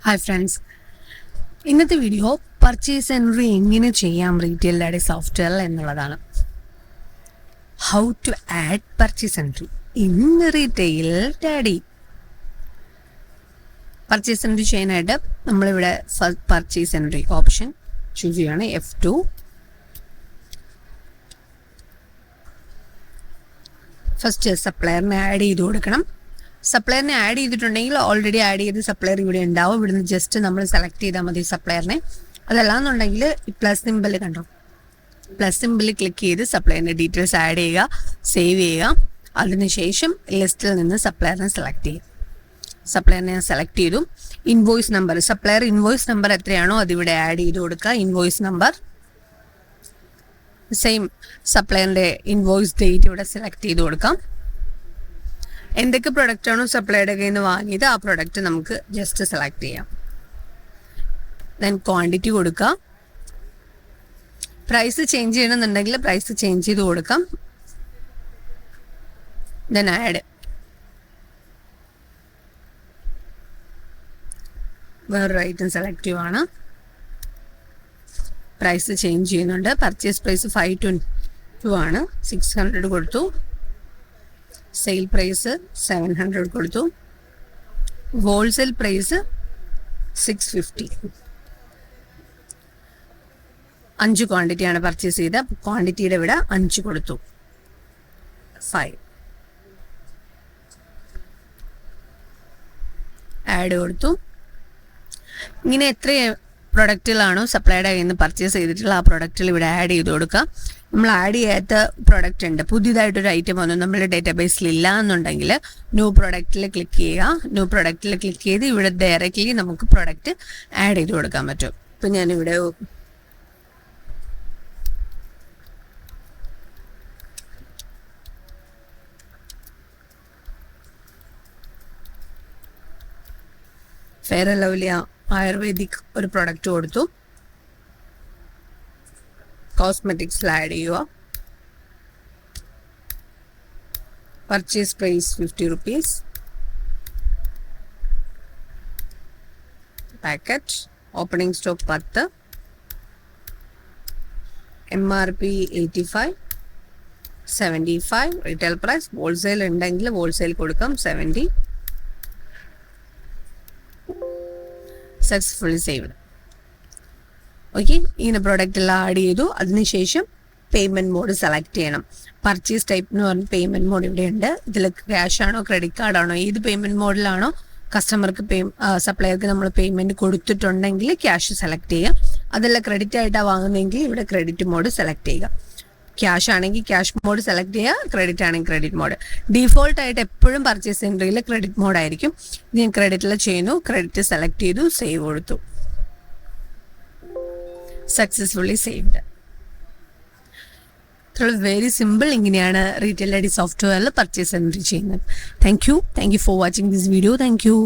Hi friends, ഇന്നത്തെ video purchase entry എങ്ങനെ ചെയ്യാം റീറ്റെയിൽ ഡാഡി സോഫ്റ്റ്വെയർ എന്നുള്ളതാണ്. How to add purchase entry in retail daddy. Purchase entry ചെയ്യാനായിട്ട് നമ്മളിവിടെ പർച്ചേസ് എൻട്രി ഓപ്ഷൻ ചൂസ് ചെയ്യുകയാണ്. F2. First സപ്ലയറിനെ add ചെയ്ത് കൊടുക്കണം. സപ്ലയറിനെ ആഡ് ചെയ്തിട്ടുണ്ടെങ്കിൽ ഓൾറെഡി ആഡ് ചെയ്ത് സപ്ലയർ ഇവിടെ ഉണ്ടാവും. ഇവിടുന്ന് ജസ്റ്റ് നമ്മൾ സെലക്ട് ചെയ്താൽ മതി സപ്ലയറിനെ. അതല്ലാന്നുണ്ടെങ്കിൽ പ്ലസ് സിമ്പിൾ കണ്ടോ, പ്ലസ് സിമ്പിൾ ക്ലിക്ക് ചെയ്ത് സപ്ലയറിൻ്റെ ഡീറ്റെയിൽസ് ആഡ് ചെയ്യുക, സേവ് ചെയ്യുക. അതിനുശേഷം ലിസ്റ്റിൽ നിന്ന് സപ്ലയറിനെ സെലക്ട് ചെയ്യുക. സപ്ലയറിനെ ഞാൻ സെലക്ട് ചെയ്തു. Invoice number, supplier invoice number എത്രയാണോ അതിവിടെ ആഡ് ചെയ്ത് കൊടുക്കുക. ഇൻവോയ്സ് നമ്പർ സെയിം, സപ്ലയറിൻ്റെ ഇൻവോയ്സ് ഡേറ്റ് ഇവിടെ സെലക്ട് ചെയ്ത് കൊടുക്കാം. എന്തൊക്കെ പ്രൊഡക്റ്റ് ആണോ സപ്ലൈയുടെ കയ്യിൽ നിന്ന് വാങ്ങിയത് ആ പ്രൊഡക്റ്റ് നമുക്ക് ജസ്റ്റ് സെലക്ട് ചെയ്യാം. ദെൻ ക്വാണ്ടിറ്റി കൊടുക്കുക. പ്രൈസ് ചേഞ്ച് ചെയ്യണമെന്നുണ്ടെങ്കിൽ പ്രൈസ് ചേഞ്ച് ചെയ്ത് കൊടുക്കാം. Then add. വേറൊരു ഐറ്റം സെലക്ട് ചെയ്യുവാണ്. പ്രൈസ് ചേഞ്ച് ചെയ്യുന്നുണ്ട്. പർച്ചേസ് പ്രൈസ് 522 ആണ്, 600 കൊടുത്തു. സെയിൽ പ്രൈസ് 700 കൊടുത്തു. Wholesale price 650. 5 ക്വാണ്ടിറ്റിയാണ് പർച്ചേസ് ചെയ്ത്. ക്വാണ്ടിറ്റിയുടെ ഇവിടെ 5 കൊടുത്തു. 5 ആഡ് കൊടുത്തു. ഇങ്ങനെ എത്ര പ്രൊഡക്റ്റുകളാണോ സപ്ലൈയുടെ കയ്യിൽ നിന്ന് പർച്ചേസ് ചെയ്തിട്ടുള്ള ആ പ്രൊഡക്റ്റുകൾ ഇവിടെ ആഡ് ചെയ്ത് കൊടുക്കുക. നമ്മൾ ആഡ് ചെയ്യാത്ത പ്രൊഡക്റ്റ് ഉണ്ട്, പുതിയതായിട്ടൊരു ഐറ്റം ഒന്നും നമ്മുടെ ഡേറ്റാബേസിൽ ഇല്ല എന്നുണ്ടെങ്കിൽ ന്യൂ പ്രൊഡക്റ്റിൽ ക്ലിക്ക് ചെയ്യുക. ന്യൂ പ്രൊഡക്റ്റിൽ ക്ലിക്ക് ചെയ്ത് ഇവിടെ ഡയറക്റ്റ്ലി നമുക്ക് പ്രൊഡക്റ്റ് ആഡ് ചെയ്ത് കൊടുക്കാൻ പറ്റും. ഇപ്പം ഞാനിവിടെ ഫെയർ ആൻഡ് ലവ്ലി ആയുർവേദിക് ഒരു പ്രൊഡക്റ്റ് കൊടുത്തു. കോസ്മെറ്റിക്സിൽ ആഡ് ചെയ്യുക. Purchase price 50 rupees. Packet opening stock 10. MRP 85, 75. Retail price wholesale ഉണ്ടെങ്കിൽ ഹോൾസെയിൽ കൊടുക്കാം 70. Successfully saved. ഓക്കെ, ഇങ്ങനെ പ്രോഡക്റ്റ് എല്ലാം ആഡ് ചെയ്തു. അതിനുശേഷം പേയ്മെൻറ്റ് മോഡ് സെലക്ട് ചെയ്യണം. പർച്ചേസ് ടൈപ്പ് എന്ന് പറഞ്ഞ പേയ്മെൻറ്റ് മോഡ് ഇവിടെ ഉണ്ട്. ഇതിൽ ക്യാഷ് ആണോ ക്രെഡിറ്റ് കാർഡാണോ ഏത് പേയ്മെൻറ്റ് മോഡിലാണോ കസ്റ്റമർക്ക് സപ്ലയർക്ക് നമ്മൾ പേയ്മെൻറ്റ് കൊടുത്തിട്ടുണ്ടെങ്കിൽ ക്യാഷ് സെലക്ട് ചെയ്യുക. അതല്ല ക്രെഡിറ്റ് ആയിട്ടാണ് വാങ്ങുന്നതെങ്കിൽ ഇവിടെ ക്രെഡിറ്റ് മോഡ് സെലക്ട് ചെയ്യുക. ക്യാഷ് ആണെങ്കിൽ ക്യാഷ് മോഡ് സെലക്ട് ചെയ്യുക, ക്രെഡിറ്റ് ആണെങ്കിൽ ക്രെഡിറ്റ് മോഡ്. ഡീഫോൾട്ട് ആയിട്ട് എപ്പോഴും പർച്ചേസ് എൻട്രിയിൽ ക്രെഡിറ്റ് മോഡായിരിക്കും. ഞാൻ ക്രെഡിറ്റിൽ ചെയ്യുന്നു. ക്രെഡിറ്റ് സെലക്ട് ചെയ്തു, സേവ് കൊടുത്തു. Successfully saved. Very simple. ഇങ്ങനെയാണ് റീറ്റെയിൽ ഡാഡി സോഫ്റ്റ്വെയറിൽ പർച്ചേസ് എൻട്രി ചെയ്യുന്നത്. Thank you for watching this video. Thank you.